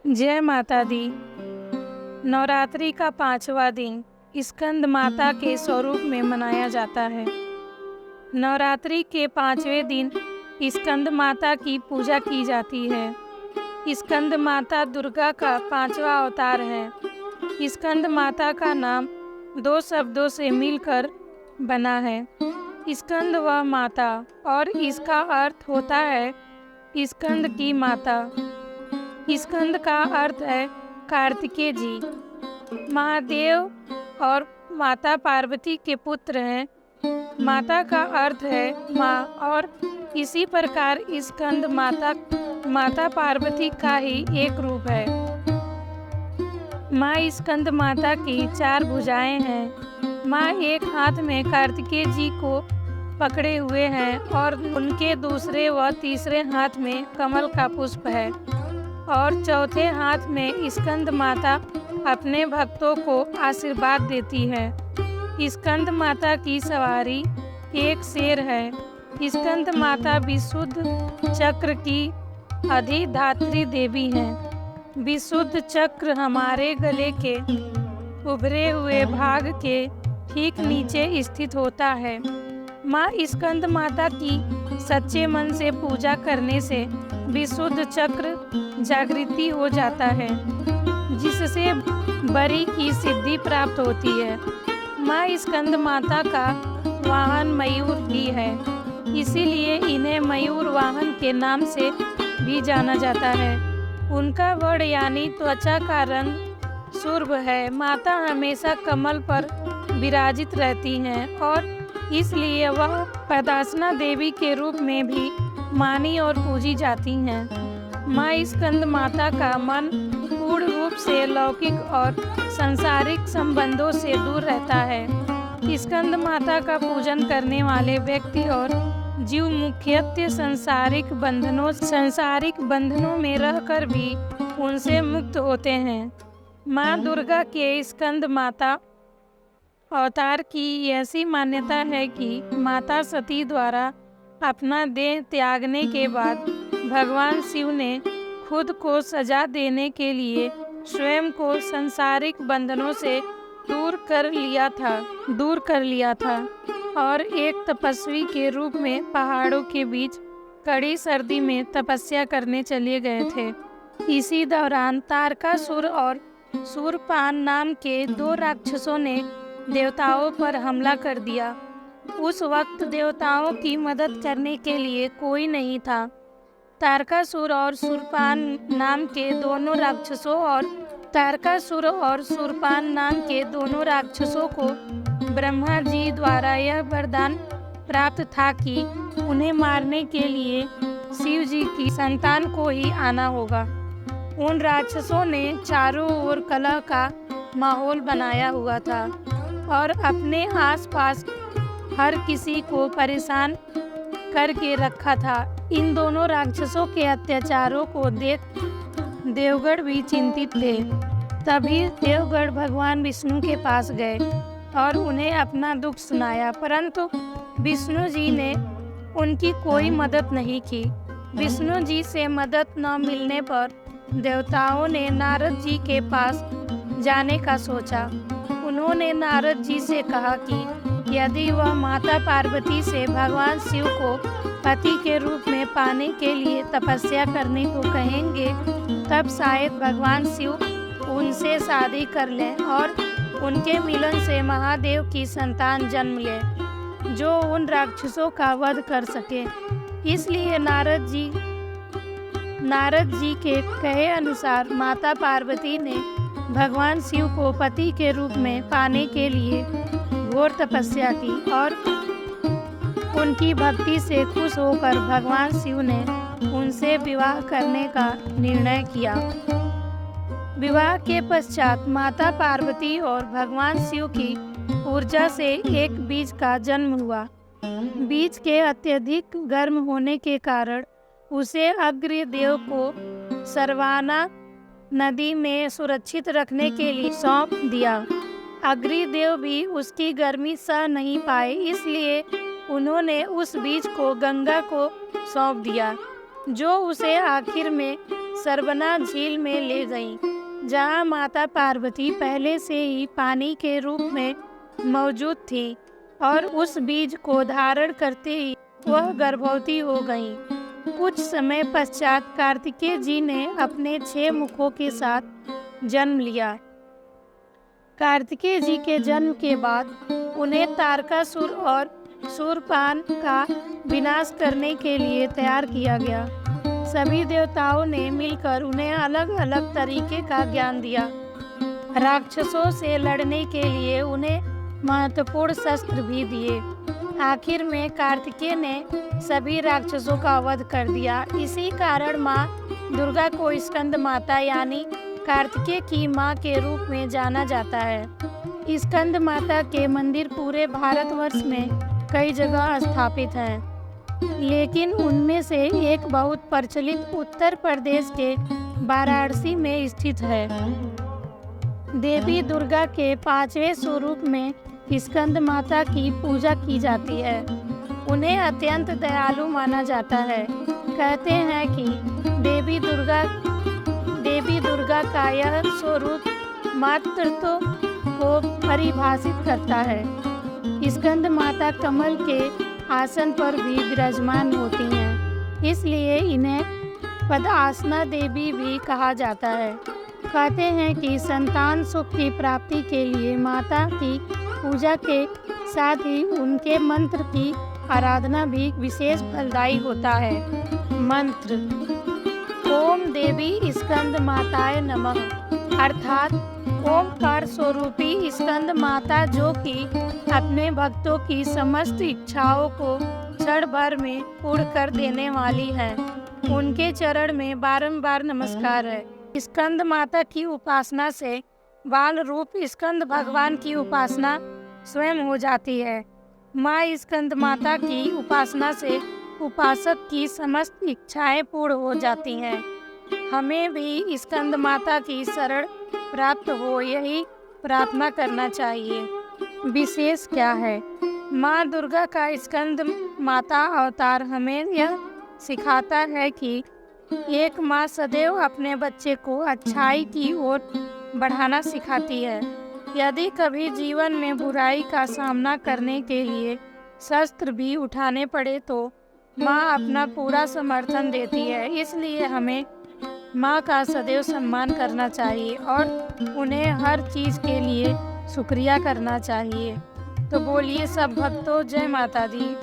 जय माता दी। नवरात्रि का 5वां दिन स्कंद माता के स्वरूप में मनाया जाता है। नवरात्रि के 5वें दिन स्कंद माता की पूजा की जाती है। स्कंद माता दुर्गा का 5वां अवतार है। स्कंद माता का नाम 2 शब्दों से मिलकर बना है, स्कंद व माता, और इसका अर्थ होता है स्कंद की माता। स्कंद का अर्थ है कार्तिकेय जी। महादेव और माता पार्वती के पुत्र हैं। माता का अर्थ है माँ, और इसी प्रकार स्कंद माता पार्वती का ही एक रूप है। माँ स्कंद माता की 4 भुजाएं हैं। माँ एक हाथ में कार्तिकेय जी को पकड़े हुए हैं और उनके दूसरे व तीसरे हाथ में कमल का पुष्प है, और चौथे हाथ में स्कंद माता अपने भक्तों को आशीर्वाद देती है। स्कंद माता की सवारी एक शेर है। स्कंद माता विशुद्ध चक्र की अधिधात्री देवी हैं। विशुद्ध चक्र हमारे गले के उभरे हुए भाग के ठीक नीचे स्थित होता है। माँ स्कंद माता की सच्चे मन से पूजा करने से विशुद्ध चक्र जागृति हो जाता है, जिससे बरी की सिद्धि प्राप्त होती है। माँ स्कंद माता का वाहन मयूर भी है, इसीलिए इन्हें मयूर वाहन के नाम से भी जाना जाता है। उनका वर्ण यानी त्वचा का रंग सुर्भ है। माता हमेशा कमल पर विराजित रहती हैं, और इसलिए वह पदासना देवी के रूप में भी मानी और पूजी जाती हैं। माँ स्कंद माता का मन पूर्ण रूप से लौकिक और सांसारिक संबंधों से दूर रहता है। स्कंद माता का पूजन करने वाले व्यक्ति और जीव मुख्यतः सांसारिक बंधनों में रहकर भी उनसे मुक्त होते हैं। माँ दुर्गा के स्कंद माता अवतार की ऐसी मान्यता है कि माता सती द्वारा अपना देह त्यागने के बाद भगवान शिव ने खुद को सजा देने के लिए स्वयं को सांसारिक बंधनों से दूर कर लिया था और एक तपस्वी के रूप में पहाड़ों के बीच कड़ी सर्दी में तपस्या करने चले गए थे। इसी दौरान तारकासुर और शूरपान नाम के 2 राक्षसों ने देवताओं पर हमला कर दिया। उस वक्त देवताओं की मदद करने के लिए कोई नहीं था। तारकासुर और शूरपान नाम के दोनों राक्षसों को ब्रह्मा जी द्वारा यह वरदान प्राप्त था कि उन्हें मारने के लिए शिव जी की संतान को ही आना होगा। उन राक्षसों ने चारों ओर कलह का माहौल बनाया हुआ था और अपने आसपास हर किसी को परेशान करके रखा था। इन दोनों राक्षसों के अत्याचारों को देख देवगण भी चिंतित थे। तभी देवगण भगवान विष्णु के पास गए और उन्हें अपना दुख सुनाया, परंतु विष्णु जी ने उनकी कोई मदद नहीं की। विष्णु जी से मदद न मिलने पर देवताओं ने नारद जी के पास जाने का सोचा। उन्होंने नारद जी से कहा कि यदि वह माता पार्वती से भगवान शिव को पति के रूप में पाने के लिए तपस्या करने को कहेंगे, तब शायद भगवान शिव उनसे शादी कर लें और उनके मिलन से महादेव की संतान जन्म ले, जो उन राक्षसों का वध कर सके। इसलिए नारद जी के कहे अनुसार माता पार्वती ने भगवान शिव को पति के रूप में पाने के लिए घोर तपस्या की, और उनकी भक्ति से खुश होकर भगवान शिव ने उनसे विवाह करने का निर्णय किया। विवाह के पश्चात माता पार्वती और भगवान शिव की ऊर्जा से एक बीज का जन्म हुआ। बीज के अत्यधिक गर्म होने के कारण उसे अग्निदेव को सरवाना नदी में सुरक्षित रखने के लिए सौंप दिया। अग्निदेव भी उसकी गर्मी सह नहीं पाए, इसलिए उन्होंने उस बीज को गंगा को सौंप दिया, जो उसे आखिर में सरबना झील में ले गईं, जहाँ माता पार्वती पहले से ही पानी के रूप में मौजूद थी और उस बीज को धारण करते ही वह गर्भवती हो गईं। कुछ समय पश्चात कार्तिकेय जी ने अपने 6 मुखों के साथ जन्म लिया। कार्तिकेय जी के जन्म के बाद उन्हें तारकासुर और शूरपान का विनाश करने के लिए तैयार किया गया। सभी देवताओं ने मिलकर उन्हें अलग अलग तरीके का ज्ञान दिया। राक्षसों से लड़ने के लिए उन्हें महत्वपूर्ण शस्त्र भी दिए। आखिर में कार्तिकेय ने सभी राक्षसों का वध कर दिया। इसी कारण माँ दुर्गा को स्कंद माता यानी कार्तिकेय की माँ के रूप में जाना जाता है। स्कंद माता के मंदिर पूरे भारतवर्ष में कई जगह स्थापित हैं, लेकिन उनमें से एक बहुत प्रचलित उत्तर प्रदेश के वाराणसी में स्थित है। देवी दुर्गा के 5वें स्वरूप में स्कंद माता की पूजा की जाती है। उन्हें अत्यंत दयालु माना जाता है। कहते हैं कि देवी दुर्गा का यह स्वरूप मातृत्व को परिभाषित करता है। स्कंद माता कमल के आसन पर भी विराजमान होती हैं, इसलिए इन्हें पद्मासना देवी भी कहा जाता है। कहते हैं कि संतान सुख की प्राप्ति के लिए माता की पूजा के साथ ही उनके मंत्र की आराधना भी विशेष फलदायी होता है। मंत्र: ओम देवी स्कंद माताय नमः, अर्थात ओमकार स्वरूपी स्कंद माता जो कि अपने भक्तों की समस्त इच्छाओं को क्षण भर में पूर्ण कर देने वाली है, उनके चरण में बारंबार नमस्कार है। स्कंद माता की उपासना से बाल रूप स्कंद भगवान की उपासना स्वयं हो जाती है। माँ स्कंद माता की उपासना से उपासक की समस्त इच्छाएं पूर्ण हो जाती हैं। हमें भी स्कंद माता की शरण प्राप्त हो, यही प्रार्थना करना चाहिए। विशेष क्या है? माँ दुर्गा का स्कंद माता अवतार हमें यह सिखाता है कि एक माँ सदैव अपने बच्चे को अच्छाई की ओर बढ़ाना सिखाती है। यदि कभी जीवन में बुराई का सामना करने के लिए शस्त्र भी उठाने पड़े तो माँ अपना पूरा समर्थन देती है। इसलिए हमें माँ का सदैव सम्मान करना चाहिए और उन्हें हर चीज़ के लिए शुक्रिया करना चाहिए। तो बोलिए सब भक्तों, जय माता दी।